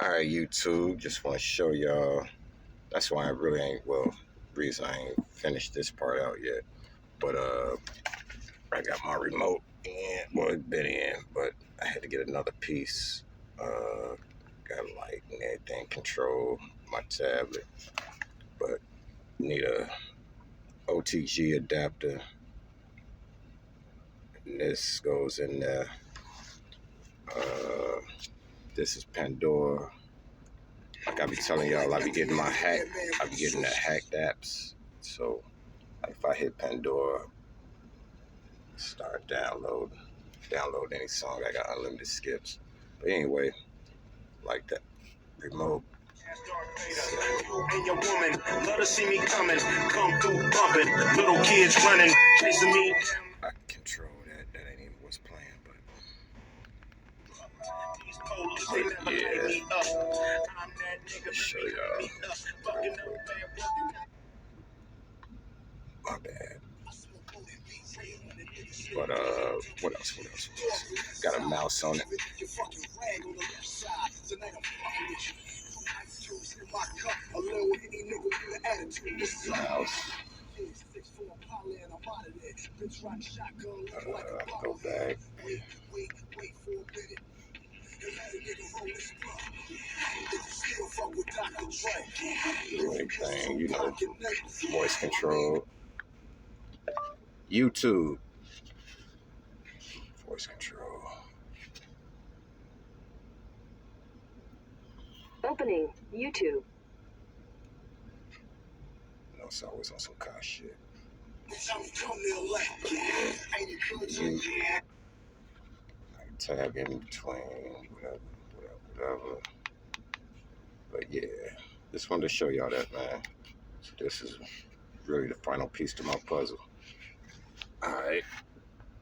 Alright, YouTube, just want to show y'all. That's why I really ain't, well, reason I ain't finished this part out yet. But I got my remote in, well, it's been in, but I had to get another piece. Got light and everything, control my tablet, but need a OTG adapter. And this goes in there. This is Pandora. Like I be telling y'all, I be getting the hacked apps. So like if I hit Pandora, start download any song, I got unlimited skips. But anyway, like that remote. And your woman, love to see me coming, come through bumping, little kids running, chasing me. I can control that. That ain't even what's playing, but yeah. Show y'all. My bad. But what else? Got a mouse on it. Mouse. Go back. Do anything, voice control. YouTube. Voice control. Opening YouTube. No, it's always on some car shit. I can tag in between, whatever. But yeah, just wanted to show y'all that, man. So this is really the final piece to my puzzle. All right.